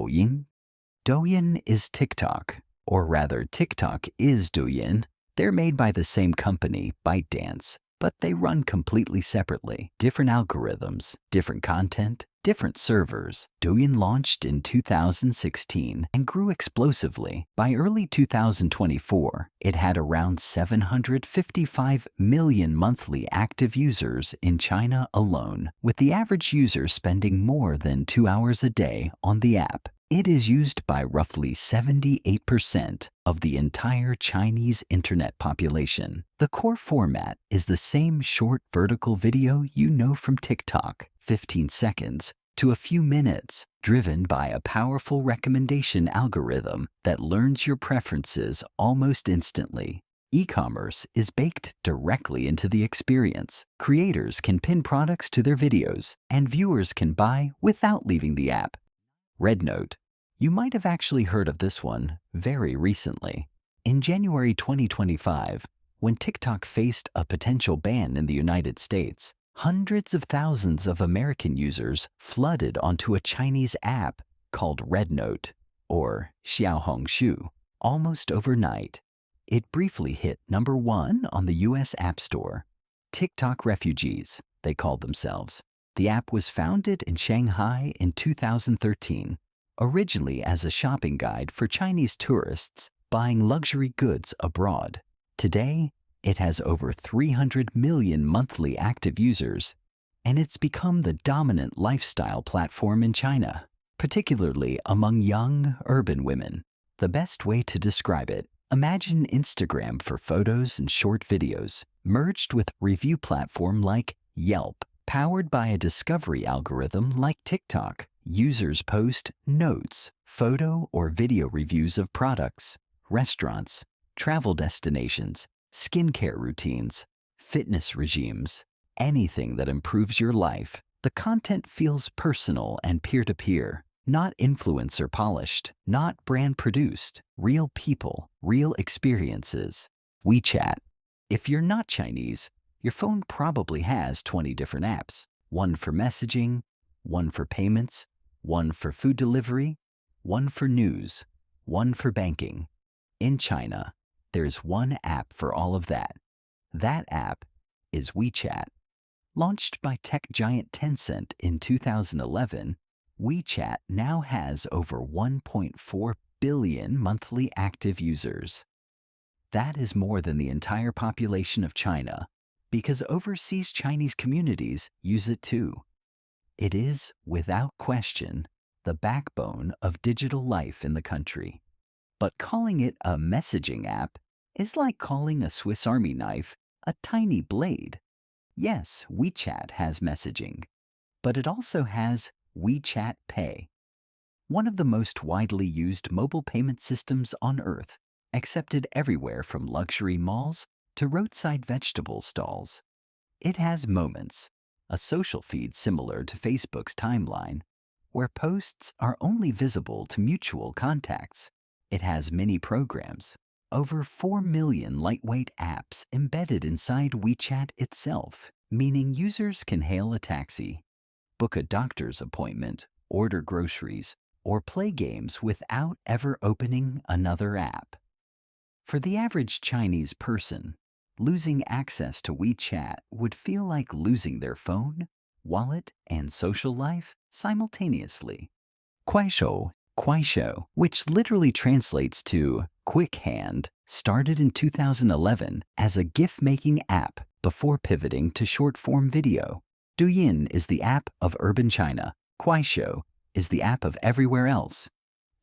Douyin? Douyin is TikTok, or rather TikTok is Douyin. They're made by the same company, ByteDance, but they run completely separately. Different algorithms, different content, different servers. Douyin launched in 2016 and grew explosively. By early 2024, it had around 755 million monthly active users in China alone, with the average user spending more than 2 hours a day on the app. It is used by roughly 78% of the entire Chinese internet population. The core format is the same short vertical video you know from TikTok, 15 seconds to a few minutes, driven by a powerful recommendation algorithm that learns your preferences almost instantly. E-commerce is baked directly into the experience. Creators can pin products to their videos, and viewers can buy without leaving the app. RedNote. You might have actually heard of this one very recently. In January 2025, when TikTok faced a potential ban in the United States, hundreds of thousands of American users flooded onto a Chinese app called RedNote, or Xiaohongshu. Almost overnight, it briefly hit #1 on the US App Store. TikTok refugees, they called themselves. The app was founded in Shanghai in 2013, originally as a shopping guide for Chinese tourists buying luxury goods abroad. Today, it has over 300 million monthly active users, and it's become the dominant lifestyle platform in China, particularly among young urban women. The best way to describe it, imagine Instagram for photos and short videos, merged with review platform like Yelp. Powered by a discovery algorithm like TikTok, users post notes, photo or video reviews of products, restaurants, travel destinations, skincare routines, fitness regimes, anything that improves your life. The content feels personal and peer-to-peer, not influencer polished, not brand produced, real people, real experiences. WeChat. If you're not Chinese, your phone probably has 20 different apps, one for messaging, one for payments, one for food delivery, one for news, one for banking. In China, there's one app for all of that. That app is WeChat. Launched by tech giant Tencent in 2011, WeChat now has over 1.4 billion monthly active users. That is more than the entire population of China, because overseas Chinese communities use it too. It is, without question, the backbone of digital life in the country. But calling it a messaging app is like calling a Swiss Army knife a tiny blade. Yes, WeChat has messaging, but it also has WeChat Pay, one of the most widely used mobile payment systems on Earth, accepted everywhere from luxury malls to roadside vegetable stalls. It has Moments, a social feed similar to Facebook's timeline, where posts are only visible to mutual contacts. It has mini programs, over 4 million lightweight apps embedded inside WeChat itself, meaning users can hail a taxi, book a doctor's appointment, order groceries, or play games without ever opening another app. For the average Chinese person, losing access to WeChat would feel like losing their phone, wallet, and social life simultaneously. Kuaishou, which literally translates to quick hand, started in 2011 as a GIF-making app before pivoting to short-form video. Douyin is the app of urban China. Kuaishou is the app of everywhere else.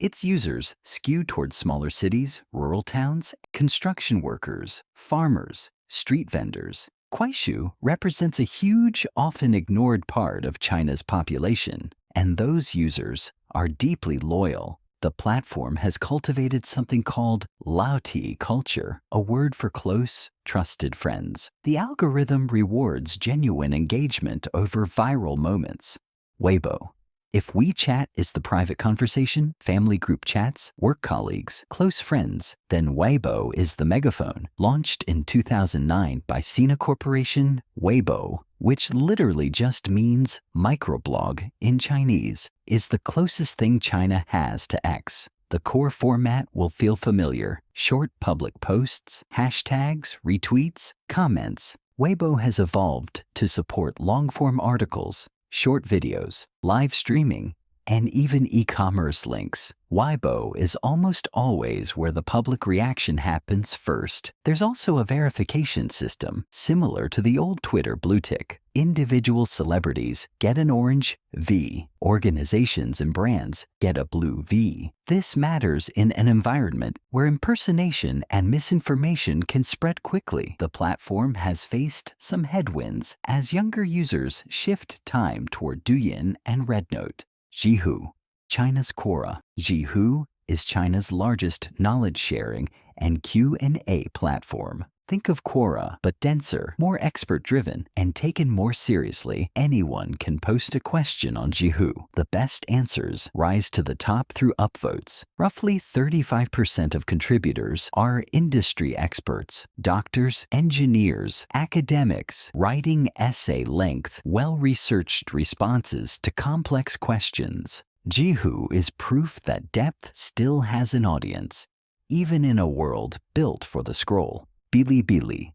Its users skew towards smaller cities, rural towns, construction workers, farmers, street vendors. Kuaishou represents a huge, often ignored part of China's population, and those users are deeply loyal. The platform has cultivated something called Laoti culture, a word for close, trusted friends. The algorithm rewards genuine engagement over viral moments. Weibo. If WeChat is the private conversation, family group chats, work colleagues, close friends, then Weibo is the megaphone. Launched in 2009 by Sina Corporation, Weibo, which literally just means microblog in Chinese, is the closest thing China has to X. The core format will feel familiar: short public posts, hashtags, retweets, comments. Weibo has evolved to support long-form articles, short videos, live streaming, and even e-commerce links. Weibo is almost always where the public reaction happens first. There's also a verification system similar to the old Twitter blue tick. Individual celebrities get an orange V. Organizations and brands get a blue V. This matters in an environment where impersonation and misinformation can spread quickly. The platform has faced some headwinds as younger users shift time toward Douyin and RedNote. Zhihu, China's Quora. Zhihu is China's largest knowledge-sharing and Q&A platform. Think of Quora, but denser, more expert-driven, and taken more seriously. Anyone can post a question on Zhihu. The best answers rise to the top through upvotes. Roughly 35% of contributors are industry experts, doctors, engineers, academics, writing essay-length, well-researched responses to complex questions. Zhihu is proof that depth still has an audience, even in a world built for the scroll. Bilibili.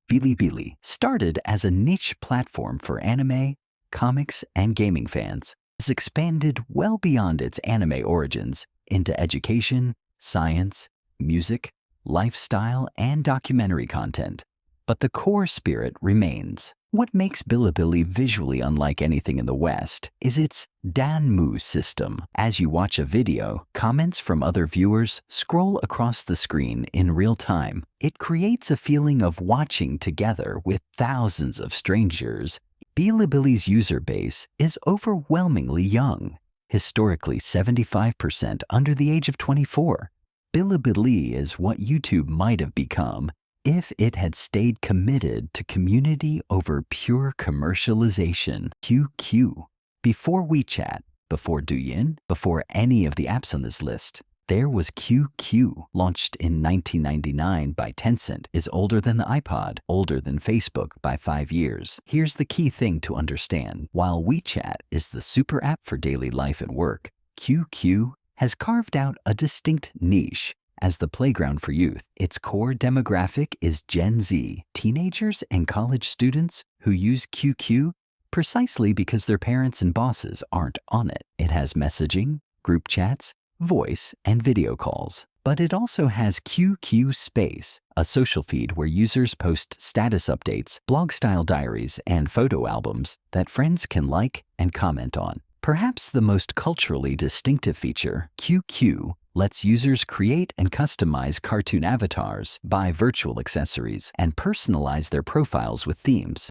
Bilibili started as a niche platform for anime, comics, and gaming fans. Has expanded well beyond its anime origins into education, science, music, lifestyle, and documentary content. But the core spirit remains. What makes Bilibili visually unlike anything in the West is its Danmu system. As you watch a video, comments from other viewers scroll across the screen in real time. It creates a feeling of watching together with thousands of strangers. Bilibili's user base is overwhelmingly young, historically 75% under the age of 24. Bilibili is what YouTube might have become if it had stayed committed to community over pure commercialization. QQ. Before WeChat, before Douyin, before any of the apps on this list, there was QQ. Launched in 1999 by Tencent, is older than the iPod, older than Facebook by 5 years. Here's the key thing to understand. While WeChat is the super app for daily life and work, QQ has carved out a distinct niche as the playground for youth. Its core demographic is Gen Z, teenagers and college students who use QQ precisely because their parents and bosses aren't on it. It has messaging, group chats, voice, and video calls. But it also has QQ Space, a social feed where users post status updates, blog-style diaries, and photo albums that friends can like and comment on. Perhaps the most culturally distinctive feature, QQ lets users create and customize cartoon avatars, buy virtual accessories, and personalize their profiles with themes.